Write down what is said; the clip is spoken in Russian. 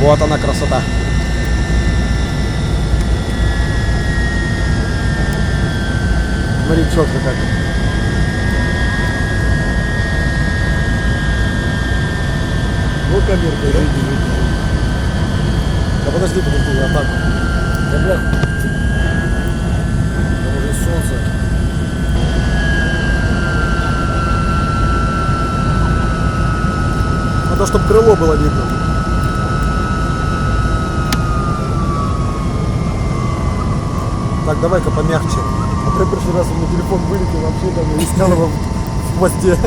Вот она красота. Смотри, четко как. Ну, камерка, иди. Да подожди, я так. Да, бля. Там уже солнце. Надо, чтобы крыло было видно. Так, давай-ка помягче. А то в прошлый раз у меня телефон вылетел, вообще там я искал его в хвосте.